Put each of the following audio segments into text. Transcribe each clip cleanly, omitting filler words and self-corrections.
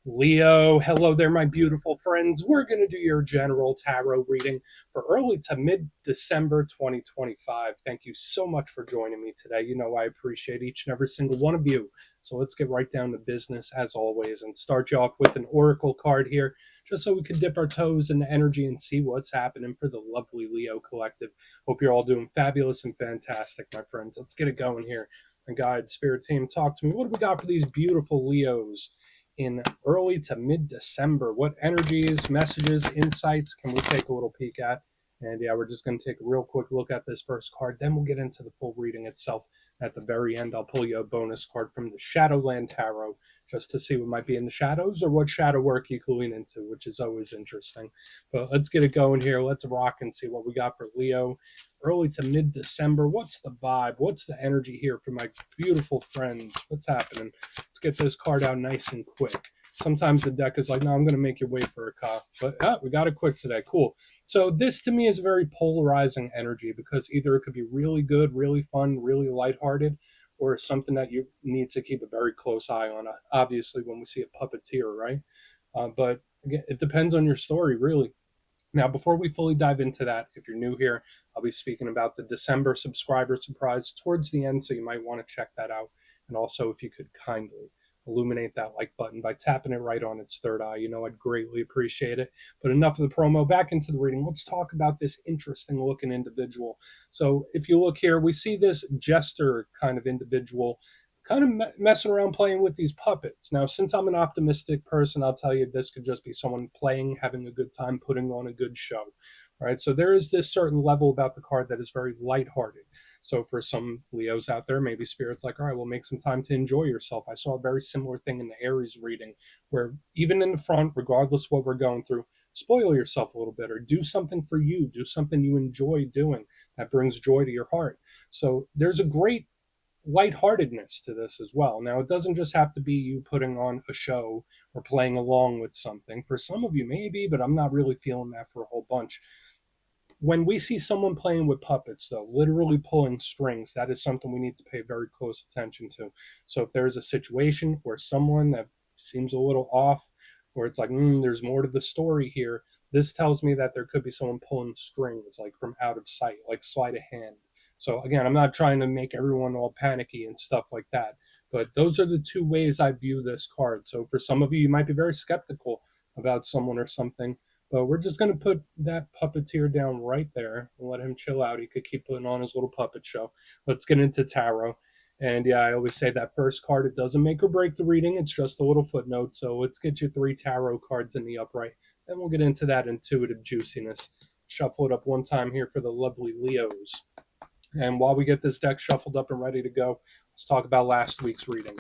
Leo, hello there, my beautiful friends. We're going to do your general tarot reading for early to mid December 2025. Thank you so much for joining me today. You know, I appreciate each and every single one of you. So let's get right down to business as always and start you off with an oracle card here, just so we can dip our toes in the energy and see what's happening for the lovely Leo collective. Hope you're all doing fabulous and fantastic, my friends. Let's get it going here. And guide, spirit team, talk to me. What do we got for these beautiful Leos in early to mid-December? What energies, messages, insights can we take a little peek at? And yeah, we're just going to take a real quick look at this first card. Then we'll get into the full reading itself. At the very end, I'll pull you a bonus card from the Shadowland Tarot just to see what might be in the shadows or what shadow work you can lean into, which is always interesting. But let's get it going here. Let's rock and see what we got for Leo. Early to mid-December. What's the vibe? What's the energy here for my beautiful friends? What's happening? Let's get this card out nice and quick. Sometimes the deck is like, no, I'm going to make you wait for a cop. But we got it quick today. Cool. So this to me is a very polarizing energy because either it could be really good, really fun, really lighthearted, or something that you need to keep a very close eye on. Obviously, when we see a puppeteer, right? But again, it depends on your story, really. Now, before we fully dive into that, if you're new here, I'll be speaking about the December subscriber surprise towards the end, so you might want to check that out. And also, if you could kindly illuminate that like button by tapping it right on its third eye, I'd greatly appreciate it. But enough of the promo, back into the reading. Let's talk about this interesting looking individual. So if you look here, we see this jester kind of individual kind of messing around playing with these puppets. Now, since I'm an optimistic person, I'll tell you this could just be someone playing, having a good time, putting on a good show. All right, so there is this certain level about the card that is very lighthearted. So for some Leos out there, maybe Spirit's like, all right, well, make some time to enjoy yourself. I saw a very similar thing in the Aries reading where even in the front, regardless of what we're going through, spoil yourself a little bit or do something for you, do something you enjoy doing that brings joy to your heart. So there's a great lightheartedness to this as well. Now, it doesn't just have to be you putting on a show or playing along with something. For some of you, maybe, but I'm not really feeling that for a whole bunch. When we see someone playing with puppets, though, literally pulling strings, that is something we need to pay very close attention to. So if there's a situation where someone that seems a little off, or it's like, there's more to the story here, this tells me that there could be someone pulling strings, like from out of sight, like sleight of hand. So again, I'm not trying to make everyone all panicky and stuff like that, but those are the two ways I view this card. So for some of you, you might be very skeptical about someone or something, but we're just going to put that puppeteer down right there and let him chill out. He could keep putting on his little puppet show. Let's get into tarot. And yeah, I always say that first card, it doesn't make or break the reading. It's just a little footnote. So let's get you 3 tarot cards in the upright. Then we'll get into that intuitive juiciness. Shuffle it up one time here for the lovely Leos. And while we get this deck shuffled up and ready to go, let's talk about last week's reading.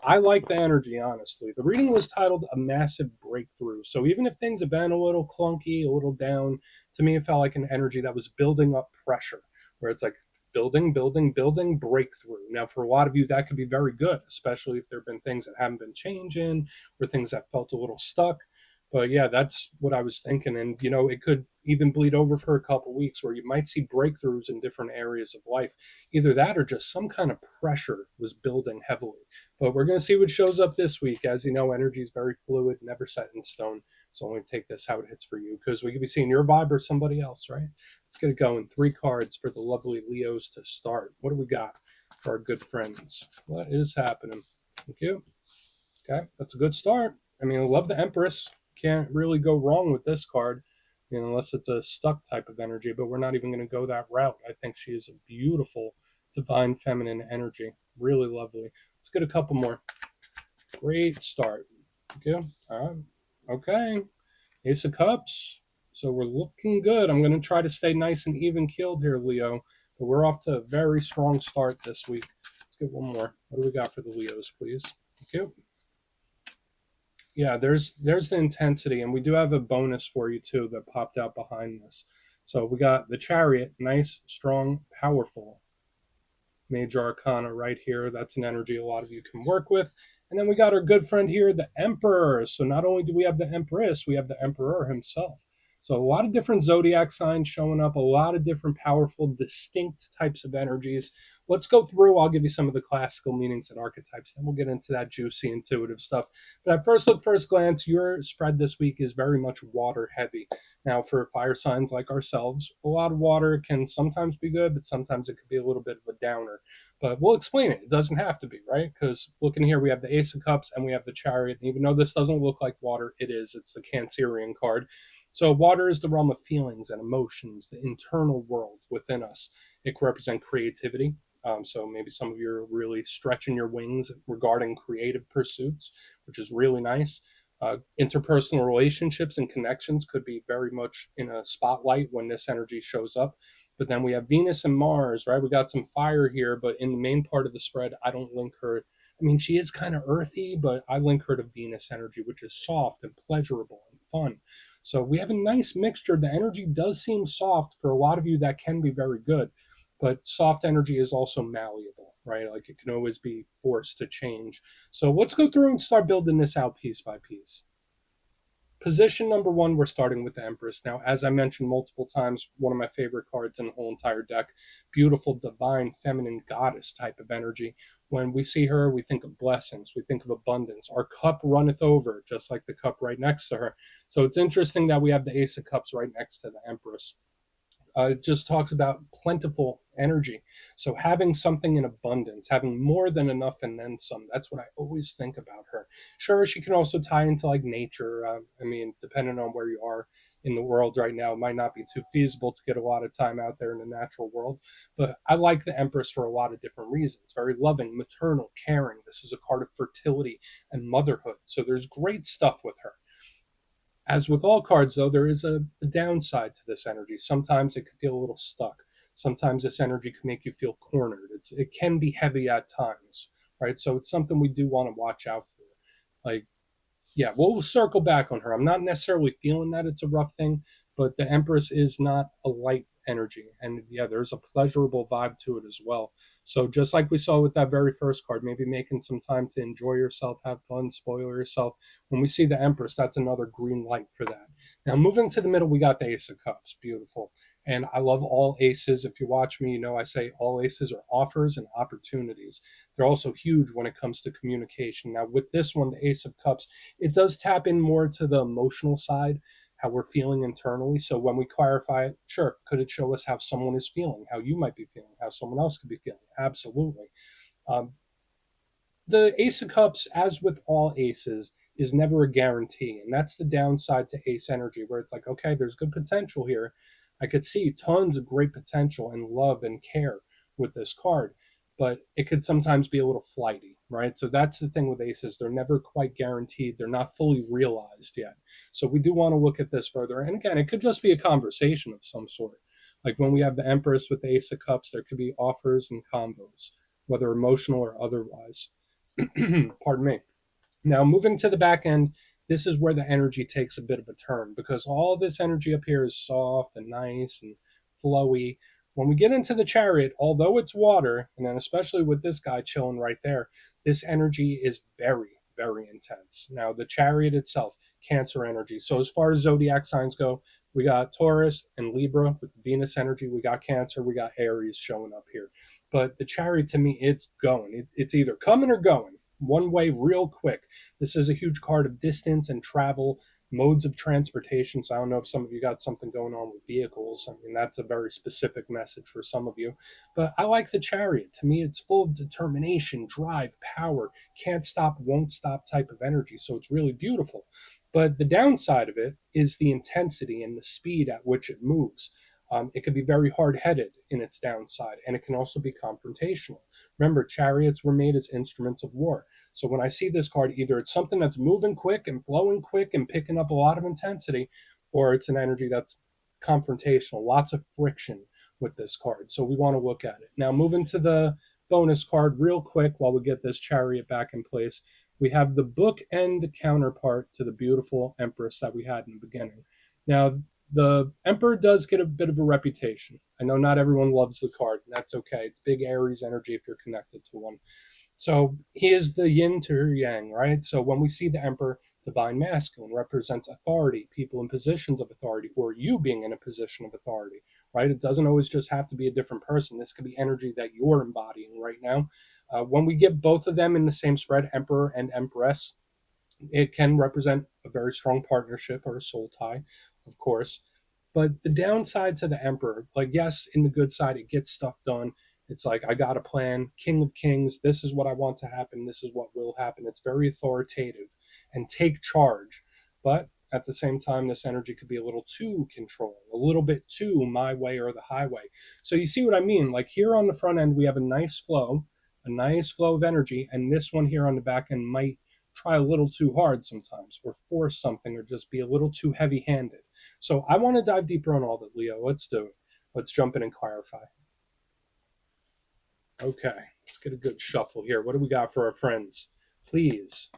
I like the energy, honestly. The reading was titled A Massive Breakthrough. So even if things have been a little clunky, a little down, to me it felt like an energy that was building up pressure, where it's like building, building, building, breakthrough. Now, for a lot of you, that could be very good, especially if there have been things that haven't been changing or things that felt a little stuck. But yeah, that's what I was thinking. And, it could even bleed over for a couple weeks where you might see breakthroughs in different areas of life. Either that or just some kind of pressure was building heavily. But we're going to see what shows up this week. As you know, energy is very fluid, never set in stone. So I'm going to take this how it hits for you because we could be seeing your vibe or somebody else, right? Let's get it going. 3 cards for the lovely Leos to start. What do we got for our good friends? What is happening? Thank you. Okay, that's a good start. I mean, I love the Empress. Can't really go wrong with this card, unless it's a stuck type of energy, but we're not even going to go that route. I think she is a beautiful, divine feminine energy. Really lovely. Let's get a couple more. Great start. Okay. All right. Okay. Ace of Cups. So we're looking good. I'm going to try to stay nice and even keeled here, Leo, but we're off to a very strong start this week. Let's get one more. What do we got for the Leos, please? Thank you. Yeah, there's the intensity, and we do have a bonus for you too that popped out behind this. So we got the Chariot, nice, strong, powerful. Major Arcana right here. That's an energy a lot of you can work with. And then we got our good friend here, the Emperor. So not only do we have the Empress, we have the Emperor himself. So a lot of different zodiac signs showing up, a lot of different powerful, distinct types of energies. let's go through. I'll give you some of the classical meanings and archetypes, then we'll get into that juicy intuitive stuff. But at first look, first glance, your spread this week is very much water heavy. Now, for fire signs like ourselves, a lot of water can sometimes be good, but sometimes it could be a little bit of a downer. But we'll explain it. It doesn't have to be, right? Because looking here, we have the Ace of Cups and we have the Chariot. And even though this doesn't look like water, it is. It's the Cancerian card. So water is the realm of feelings and emotions, the internal world within us. It can represent creativity. So maybe some of you are really stretching your wings regarding creative pursuits, which is really nice. Interpersonal relationships and connections could be very much in a spotlight when this energy shows up. But then we have Venus and Mars, right? We got some fire here, but in the main part of the spread, I don't link her. I mean, she is kind of earthy, but I link her to Venus energy, which is soft and pleasurable and fun. So we have a nice mixture. The energy does seem soft for a lot of you. That can be very good, but soft energy is also malleable, right? Like it can always be forced to change. So let's go through and start building this out piece by piece. Position number one, we're starting with the Empress. Now, as I mentioned multiple times, one of my favorite cards in the whole entire deck. Beautiful, divine, feminine goddess type of energy. When we see her, we think of blessings, we think of abundance. Our cup runneth over, just like the cup right next to her. So it's interesting that we have the Ace of Cups right next to the Empress. It just talks about plentiful energy. So having something in abundance, having more than enough and then some. That's what I always think about her. Sure, she can also tie into like nature. I mean, depending on where you are in the world right now, it might not be too feasible to get a lot of time out there in the natural world. But I like the Empress for a lot of different reasons. Very loving, maternal, caring. This is a card of fertility and motherhood. So there's great stuff with her. As with all cards, though, there is a downside to this energy. Sometimes it can feel a little stuck. Sometimes this energy can make you feel cornered. It can be heavy at times, right? So it's something we do want to watch out for. Like, yeah, we'll circle back on her. I'm not necessarily feeling that it's a rough thing, but the Empress is not a light energy. And yeah, there's a pleasurable vibe to it as well. So just like we saw with that very first card, maybe making some time to enjoy yourself, have fun, spoil yourself. When we see the Empress, that's another green light for that. Now, moving to the middle, we got the Ace of Cups. Beautiful. And I love all aces. If you watch me, you know I say all aces are offers and opportunities. They're also huge when it comes to communication. Now, with this one, the Ace of Cups, it does tap in more to the emotional side, how we're feeling internally. So when we clarify it, sure, could it show us how someone is feeling, how you might be feeling, how someone else could be feeling? Absolutely. Um, the Ace of Cups, as with all aces, is never a guarantee. And that's the downside to ace energy, where it's like, okay, there's good potential here. I could see tons of great potential and love and care with this card, but it could sometimes be a little flighty, right? So that's the thing with aces. They're never quite guaranteed. They're not fully realized yet. So we do want to look at this further. And again, it could just be a conversation of some sort. Like when we have the Empress with the Ace of Cups, there could be offers and convos, whether emotional or otherwise. Pardon me. Now, moving to the back end, this is where the energy takes a bit of a turn because all this energy up here is soft and nice and flowy. When we get into the Chariot, although it's water, and then especially with this guy chilling right there, this energy is very, very intense. Now, the Chariot itself, Cancer energy. So, as far as zodiac signs go, we got Taurus and Libra with the Venus energy. We got Cancer. We got Aries showing up here. But the Chariot, to me, it's going. It's either coming or going. One way, real quick. This is a huge card of distance and travel, modes of transportation. So I don't know if some of you got something going on with vehicles. I mean, that's a very specific message for some of you. But I like the Chariot. To me, it's full of determination, drive, power, can't stop, won't stop type of energy. So it's really beautiful. But the downside of it is the intensity and the speed at which it moves. It can be very hard headed in its downside, and it can also be confrontational. Remember, chariots were made as instruments of war. So when I see this card, either it's something that's moving quick and flowing quick and picking up a lot of intensity, or it's an energy that's confrontational, lots of friction with this card. So we want to look at it. Now, moving to the bonus card real quick while we get this chariot back in place, we have the bookend counterpart to the beautiful Empress that we had in the beginning. Now, the Emperor does get a bit of a reputation. I know not everyone loves the card, and that's okay. It's big Aries energy if you're connected to one. So he is the yin to her yang, right? So when we see the Emperor, divine masculine represents authority, people in positions of authority, or you being in a position of authority, right? It doesn't always just have to be a different person. This could be energy that you're embodying right now. When we get both of them in the same spread, Emperor and Empress, it can represent a very strong partnership or a soul tie, of course. But the downside to the Emperor, like, yes, in the good side, it gets stuff done. It's like, I got a plan, King of Kings, this is what I want to happen, this is what will happen. It's very authoritative and take charge. But at the same time, this energy could be a little too controlling, a little bit too my way or the highway. So you see what I mean? Like, here on the front end, we have a nice flow of energy, and this one here on the back end might try a little too hard sometimes, or force something, or just be a little too heavy handed. So I want to dive deeper on all that, Leo. Let's do it. Let's jump in and clarify. Okay, let's get a good shuffle here. What do we got for our friends? Please.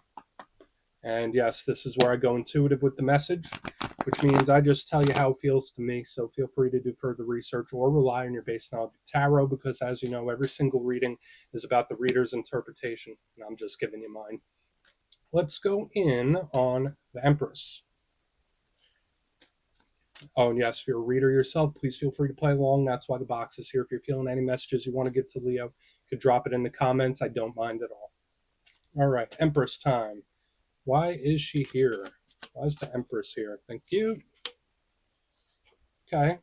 And yes, this is where I go intuitive with the message, which means I just tell you how it feels to me. So feel free to do further research or rely on your base knowledge of tarot, because as you know, every single reading is about the reader's interpretation, and I'm just giving you mine. Let's go in on the Empress. Oh, and yes, if you're a reader yourself, please feel free to play along. That's why the box is here. If you're feeling any messages you want to give to Leo, you could drop it in the comments. I don't mind at all. All right, Empress time. Why is she here? Why is the Empress here? Thank you. Okay.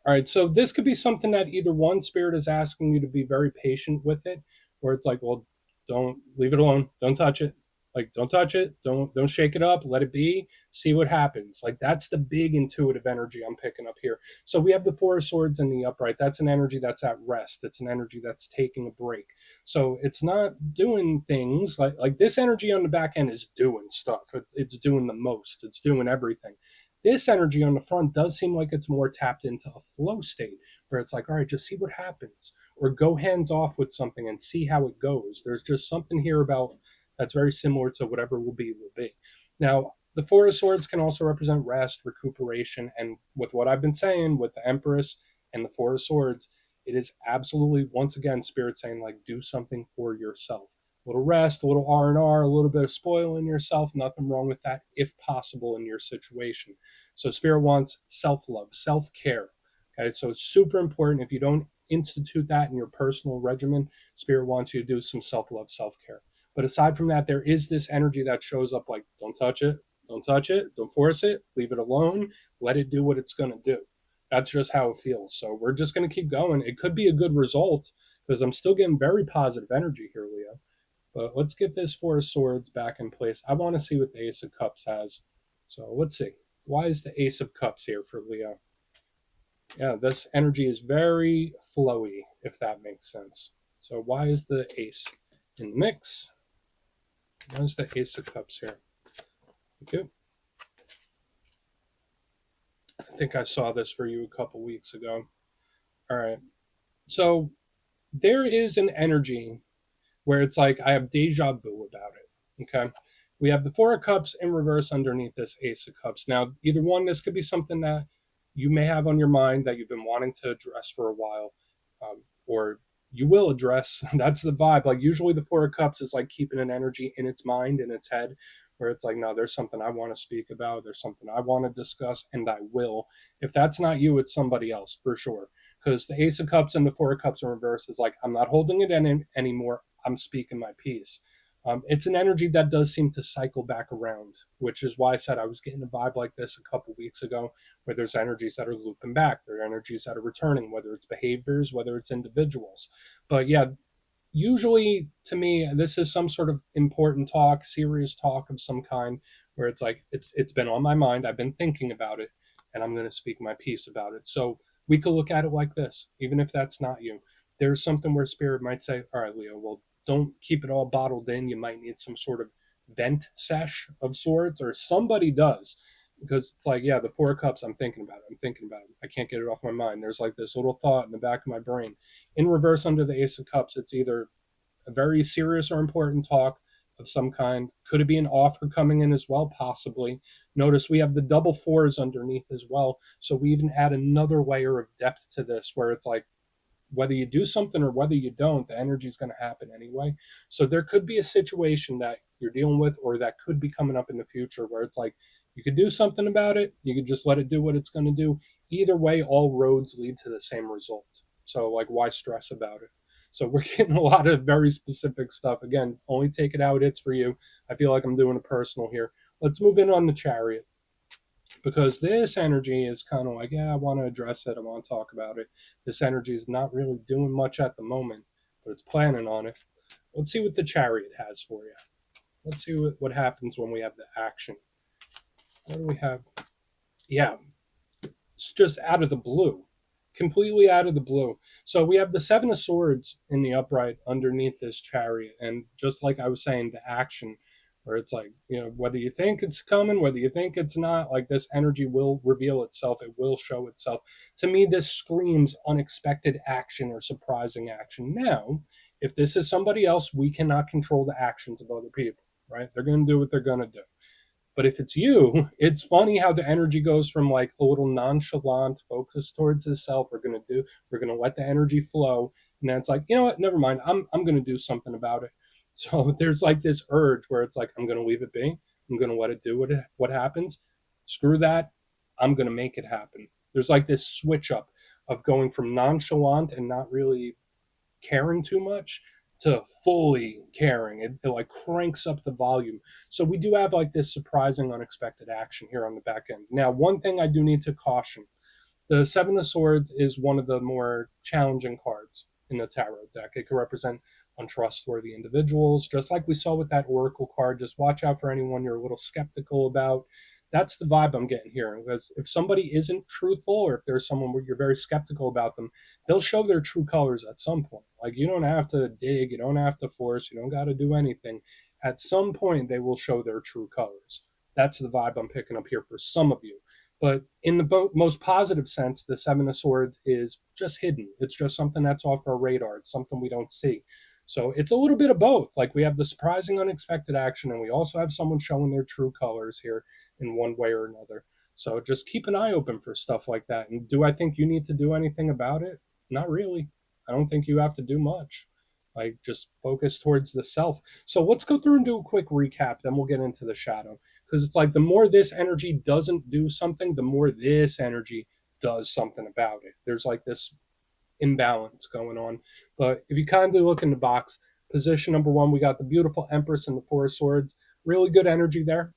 All right, so this could be something that either one, Spirit is asking you to be very patient with it, where it's like, well, don't leave it alone, don't touch it, like don't touch it, don't shake it up, let it be, see what happens. Like, that's the big intuitive energy I'm picking up here. So we have the Four of Swords in the upright. That's an energy that's at rest. It's an energy that's taking a break. So it's not doing things like this energy on the back end is doing stuff. It's doing the most. It's doing everything. This energy on the front does seem like it's more tapped into a flow state where it's like, all right, just see what happens, or go hands off with something and see how it goes. There's just something here about that's very similar to whatever will be, will be. Now, the Four of Swords can also represent rest, recuperation, and with what I've been saying with the Empress and the Four of Swords, it is absolutely, once again, Spirit saying, like, do something for yourself. A little rest, a little R&R, a little bit of spoiling yourself, nothing wrong with that if possible in your situation. So Spirit wants self-love, self-care. Okay, so it's super important. If you don't institute that in your personal regimen, Spirit wants you to do some self-love, self-care. But aside from that, there is this energy that shows up like, don't touch it, don't touch it, don't force it, leave it alone, let it do what it's going to do. That's just how it feels. So we're just going to keep going. It could be a good result because I'm still getting very positive energy here, Leo. But let's get this Four of Swords back in place. I want to see what the Ace of Cups has. So let's see. Why is the Ace of Cups here for Leo? Yeah, this energy is very flowy, if that makes sense. So why is the Ace in the mix? Why is the Ace of Cups here? Thank you. I think I saw this for you a couple weeks ago. All right. So there is an energy where it's like I have deja vu about it. Okay. We have the Four of Cups in reverse underneath this Ace of Cups. Now, either one, this could be something that you may have on your mind that you've been wanting to address for a while, or you will address. That's the vibe. Like, usually the Four of Cups is like keeping an energy in its mind, in its head, where it's like, no, there's something I want to speak about. There's something I want to discuss, and I will. If that's not you, it's somebody else for sure. Because the Ace of Cups and the Four of Cups in reverse is like, I'm not holding it in anymore. I'm speaking my piece. It's an energy that does seem to cycle back around, which is why I said I was getting a vibe like this a couple weeks ago, where there's energies that are looping back, there are energies that are returning, whether it's behaviors, whether it's individuals. But yeah, usually to me, this is some sort of important talk, serious talk of some kind, where it's like it's been on my mind, I've been thinking about it, and I'm going to speak my piece about it. So we could look at it like this, even if that's not you. There's something where Spirit might say, all right, Leo, well, don't keep it all bottled in. You might need some sort of vent sesh of sorts, or somebody does. Because it's like, yeah, the Four of Cups, I'm thinking about it. I'm thinking about it. I can't get it off my mind. There's like this little thought in the back of my brain. In reverse, under the Ace of Cups, it's either a very serious or important talk of some kind. Could it be an offer coming in as well? Possibly. Notice we have the double fours underneath as well. So we even add another layer of depth to this, where it's like, whether you do something or whether you don't, the energy is going to happen anyway. So there could be a situation that you're dealing with, or that could be coming up in the future, where it's like, you could do something about it. You could just let it do what it's going to do. Either way, all roads lead to the same result. So, like, why stress about it? So, we're getting a lot of very specific stuff. Again, only take it how it is for you. I feel like I'm doing a personal here. Let's move in on the chariot, because this energy is kind of like, yeah, I want to address it. I want to talk about it. This energy is not really doing much at the moment, but it's planning on it. Let's see what the chariot has for you. Let's see what happens when we have the action. What do we have? Yeah, it's just out of the blue, completely out of the blue. So we have the Seven of Swords in the upright underneath this chariot, and just like I was saying, the action, where it's like, whether you think it's coming, whether you think it's not, like, this energy will reveal itself. It will show itself. To me, this screams unexpected action or surprising action. Now, if this is somebody else, we cannot control the actions of other people, right? They're going to do what they're going to do. But if it's you, it's funny how the energy goes from like a little nonchalant focus towards the self. We're gonna let the energy flow, and then it's like, you know what, never mind. I'm gonna do something about it. So there's like this urge where it's like, I'm gonna leave it be. I'm gonna let it do what happens. Screw that. I'm gonna make it happen. There's like this switch up of going from nonchalant and not really caring too much to fully caring. It like cranks up the volume. So we do have like this surprising, unexpected action here on the back end. Now, one thing I do need to caution: the Seven of Swords is one of the more challenging cards in the tarot deck. It can represent untrustworthy individuals, just like we saw with that Oracle card. Just watch out for anyone you're a little skeptical about. That's the vibe I'm getting here. Because if somebody isn't truthful, or if there's someone where you're very skeptical about them, they'll show their true colors at some point. Like, you don't have to dig, you don't have to force, you don't got to do anything. At some point, they will show their true colors. That's the vibe I'm picking up here for some of you. But in the most positive sense, the Seven of Swords is just hidden. It's just something that's off our radar. It's something we don't see. So it's a little bit of both. Like, we have the surprising, unexpected action, and we also have someone showing their true colors here in one way or another. So just keep an eye open for stuff like that. And do I think you need to do anything about it? Not really. I don't think you have to do much. Like, just focus towards the self. So let's go through and do a quick recap, then we'll get into the shadow. Because it's like, the more this energy doesn't do something, the more this energy does something about it. There's like this imbalance going on. But if you kindly look in the box, position number one, we got the beautiful Empress and the Four of Swords. Really good energy there.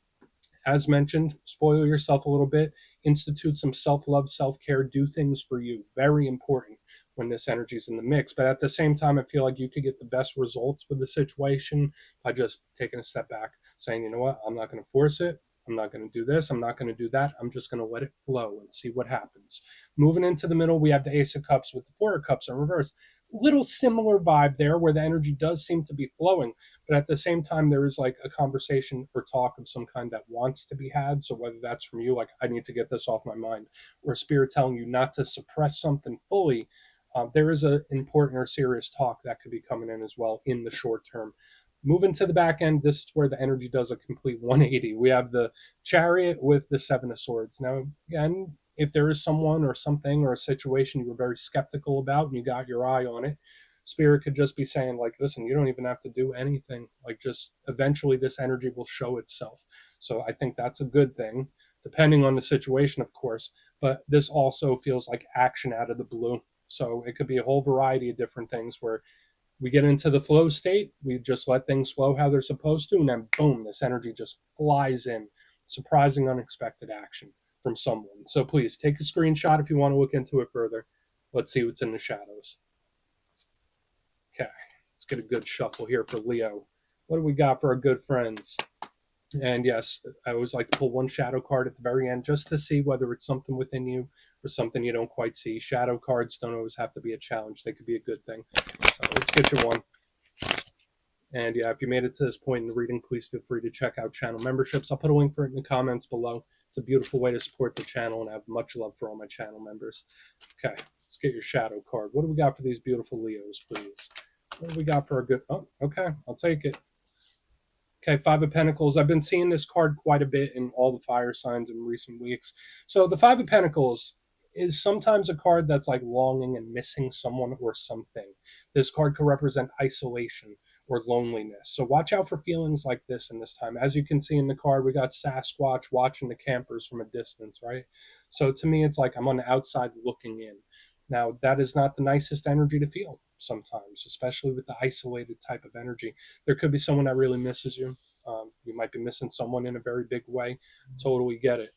As mentioned, spoil yourself a little bit, institute some self-love, self-care, do things for you. Very important when this energy is in the mix. But at the same time, I feel like you could get the best results with the situation by just taking a step back, saying, you know what, I'm not going to force it. I'm not going to do this. I'm not going to do that. I'm just going to let it flow and see what happens. Moving into the middle, we have the Ace of Cups with the Four of Cups in reverse. Little similar vibe there, where the energy does seem to be flowing, but at the same time, there is like a conversation or talk of some kind that wants to be had. So whether that's from you, like, I need to get this off my mind, or spirit telling you not to suppress something fully, there is an important or serious talk that could be coming in as well in the short term. Moving to the back end, this is where the energy does a complete 180. We have the Chariot with the Seven of Swords. Now, again, if there is someone or something or a situation you were very skeptical about and you got your eye on it, Spirit could just be saying, like, listen, you don't even have to do anything. Like, just eventually this energy will show itself. So I think that's a good thing, depending on the situation, of course. But this also feels like action out of the blue. So it could be a whole variety of different things where we get into the flow state, we just let things flow how they're supposed to, and then boom, this energy just flies in. Surprising, unexpected action from someone. So please take a screenshot if you want to look into it further. Let's see what's in the shadows. Okay, let's get a good shuffle here for Leo. What do we got for our good friends? And yes, I always like to pull one shadow card at the very end just to see whether it's something within you or something you don't quite see. Shadow cards don't always have to be a challenge. They could be a good thing. So let's get you one. And yeah, if you made it to this point in the reading, please feel free to check out channel memberships. I'll put a link for it in the comments below. It's a beautiful way to support the channel, and I have much love for all my channel members. Okay, let's get your shadow card. What do we got for these beautiful Leos, please? What do we got for a good... Oh, okay, I'll take it. Okay, Five of Pentacles. I've been seeing this card quite a bit in all the fire signs in recent weeks. So the Five of Pentacles is sometimes a card that's like longing and missing someone or something. This card could represent isolation, or loneliness. So watch out for feelings like this in this time. As you can see in the card, we got Sasquatch watching the campers from a distance, right? So to me, it's like I'm on the outside looking in. Now, that is not the nicest energy to feel sometimes, especially with the isolated type of energy. There could be someone that really misses you. You might be missing someone in a very big way. Totally get it.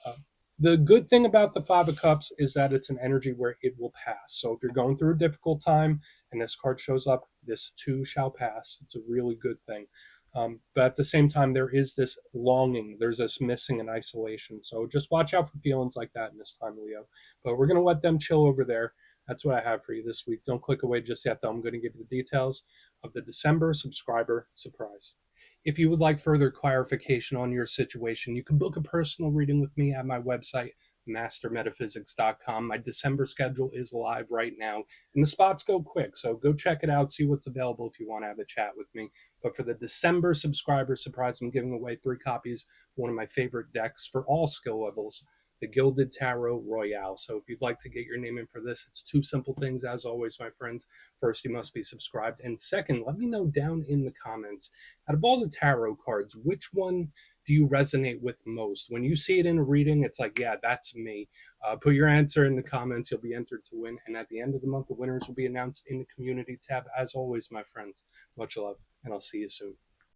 Uh, the good thing about the Five of Cups is that it's an energy where it will pass. So if you're going through a difficult time and this card shows up, this too shall pass. It's a really good thing. But at the same time, there is this longing, there's this missing and isolation. So just watch out for feelings like that in this time, Leo. But we're going to let them chill over there. That's what I have for you this week. Don't click away just yet, though. I'm going to give you the details of the December subscriber surprise. If you would like further clarification on your situation, you can book a personal reading with me at my website, mastermetaphysics.com. My December schedule is live right now, and the spots go quick, so go check it out, see what's available if you want to have a chat with me. But for the December subscriber surprise, I'm giving away 3 copies of one of my favorite decks for all skill levels, the Gilded Tarot Royale. So if you'd like to get your name in for this, it's 2 simple things, as always, my friends. First, you must be subscribed, and second, let me know down in the comments, out of all the tarot cards, which one do you resonate with most? When you see it in a reading, it's like, yeah, that's me. Put your answer in the comments. You'll be entered to win. And at the end of the month, the winners will be announced in the community tab. As always, my friends, much love, and I'll see you soon.